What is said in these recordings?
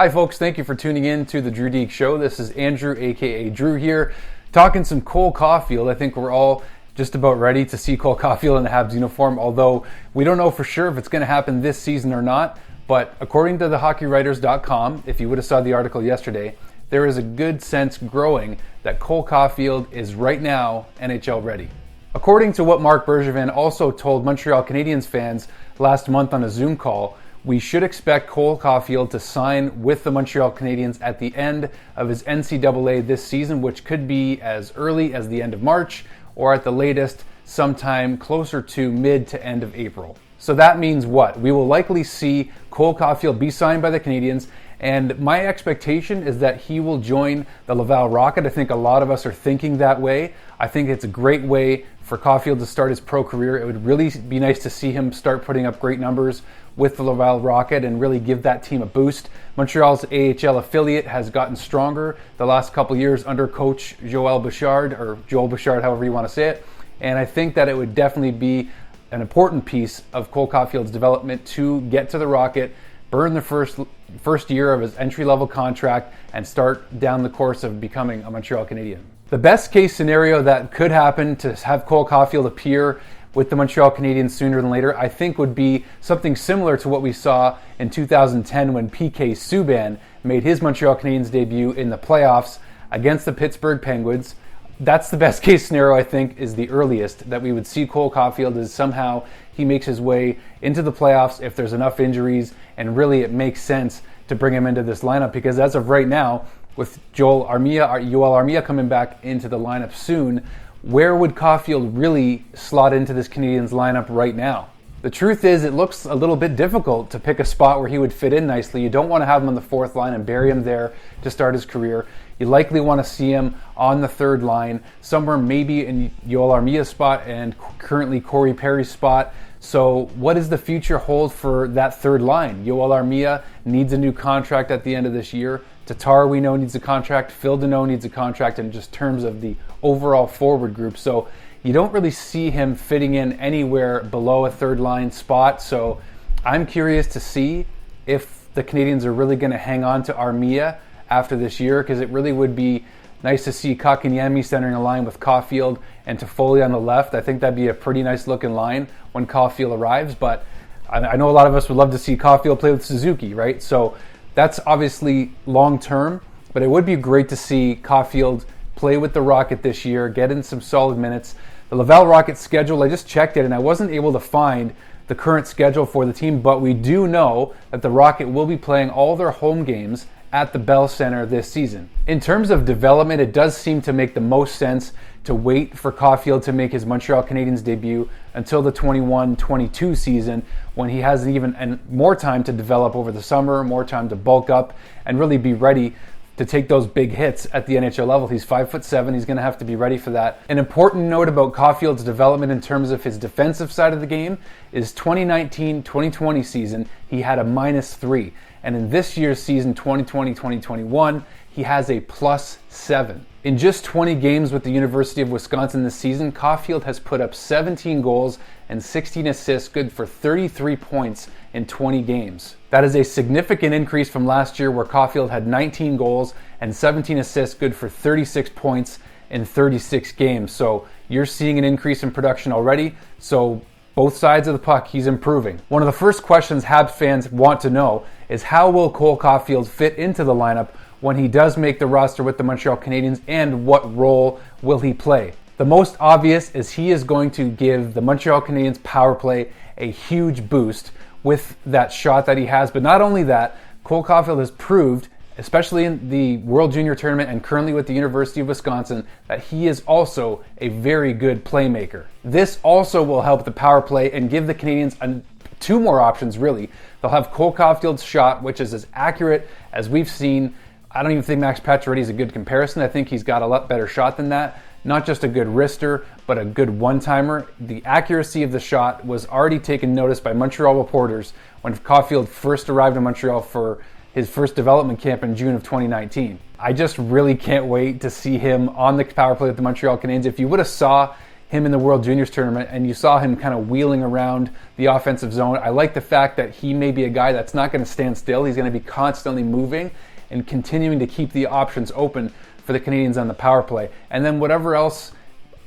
Hi folks, thank you for tuning in to the Drew Deek Show. This is Andrew, aka Drew here, talking some Cole Caufield. I think we're all just about ready to see Cole Caufield in the Habs uniform, although we don't know for sure if it's going to happen this season or not. But according to thehockeywriters.com, if you would have saw the article yesterday, there is a good sense growing that Cole Caufield is right now NHL ready. According to what Marc Bergevin also told Montreal Canadiens fans last month on a Zoom call, we should expect Cole Caufield to sign with the Montreal Canadiens at the end of his NCAA this season, which could be as early as the end of March or at the latest sometime closer to mid to end of April. So that means what? We will likely see Cole Caufield be signed by the Canadiens, and my expectation is that he will join the Laval Rocket. I think a lot of us are thinking that way. I think it's a great way for Caufield to start his pro career. It would really be nice to see him start putting up great numbers with the Laval Rocket and really give that team a boost. Montreal's AHL affiliate has gotten stronger the last couple years under coach Joel Bouchard, or Joel Bouchard, however you want to say it. And I think that it would definitely be an important piece of Cole Caufield's development to get to the Rocket, burn the first year of his entry-level contract, and start down the course of becoming a Montreal Canadien. The best case scenario that could happen to have Cole Caufield appear with the Montreal Canadiens sooner than later, I think would be something similar to what we saw in 2010 when PK Subban made his Montreal Canadiens debut in the playoffs against the Pittsburgh Penguins. That's the best case scenario, I think, is the earliest that we would see Cole Caufield, is somehow he makes his way into the playoffs if there's enough injuries, and really it makes sense to bring him into this lineup, because as of right now, with Yoel Armia coming back into the lineup soon, where would Caufield really slot into this Canadiens lineup right now? The truth is, it looks a little bit difficult to pick a spot where he would fit in nicely. You don't want to have him on the fourth line and bury him there to start his career. You likely want to see him on the third line, somewhere maybe in Yoel Armia's spot and currently Corey Perry's spot. So what does the future hold for that third line? Yoel Armia needs a new contract at the end of this year. Tatar, we know, needs a contract. Phil Deneau needs a contract in just terms of the overall forward group. So you don't really see him fitting in anywhere below a third line spot. So I'm curious to see if the Canadiens are really going to hang on to Armia after this year, because it really would be nice to see Kotkaniemi centering a line with Caufield and Toffoli on the left. I think that'd be a pretty nice looking line when Caufield arrives, but I know a lot of us would love to see Caufield play with Suzuki, right? So that's obviously long term, but it would be great to see Caufield play with the Rocket this year, get in some solid minutes. The Laval Rocket schedule, I just checked it and I wasn't able to find the current schedule for the team, but we do know that the Rocket will be playing all their home games at the Bell Center this season. In terms of development, it does seem to make the most sense to wait for Caufield to make his Montreal Canadiens debut until the 21-22 season, when he has even more time to develop over the summer, more time to bulk up and really be ready to take those big hits at the NHL level. He's 5'7", he's going to have to be ready for that. An important note about Caufield's development in terms of his defensive side of the game is 2019-2020 season, he had a -3. And in this year's season, 2020-2021, he has a +7. In just 20 games with the University of Wisconsin this season, Caufield has put up 17 goals and 16 assists, good for 33 points in 20 games. That is a significant increase from last year, where Caufield had 19 goals and 17 assists, good for 36 points in 36 games. So you're seeing an increase in production already. So both sides of the puck, he's improving. One of the first questions Habs fans want to know is, how will Cole Caufield fit into the lineup when he does make the roster with the Montreal Canadiens, and what role will he play? The most obvious is he is going to give the Montreal Canadiens power play a huge boost with that shot that he has. But not only that, Cole Caufield has proved, especially in the World Junior Tournament and currently with the University of Wisconsin, that he is also a very good playmaker. This also will help the power play and give the Canadiens two more options, really. They'll have Cole Caufield's shot, which is as accurate as we've seen. I don't even think Max Pacioretty is a good comparison. I think he's got a lot better shot than that. Not just a good wrister, but a good one-timer. The accuracy of the shot was already taken notice by Montreal reporters when Caufield first arrived in Montreal for his first development camp in June of 2019. I just really can't wait to see him on the power play with the Montreal Canadiens. If you would have saw him in the World Juniors tournament, and you saw him kind of wheeling around the offensive zone. I like the fact that he may be a guy that's not going to stand still. He's going to be constantly moving and continuing to keep the options open for the Canadiens on the power play. And then whatever else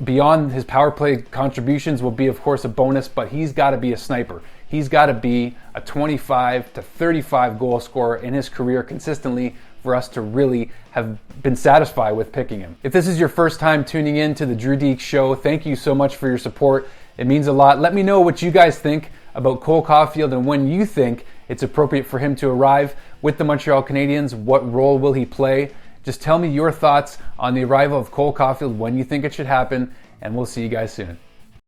beyond his power play contributions will be, of course, a bonus, but he's got to be a sniper. He's got to be a 25 to 35 goal scorer in his career consistently for us to really have been satisfied with picking him. If this is your first time tuning in to the Drew Deek Show, thank you so much for your support. It means a lot. Let me know what you guys think about Cole Caufield and when you think it's appropriate for him to arrive with the Montreal Canadiens. What role will he play? Just tell me your thoughts on the arrival of Cole Caufield, when you think it should happen, and we'll see you guys soon.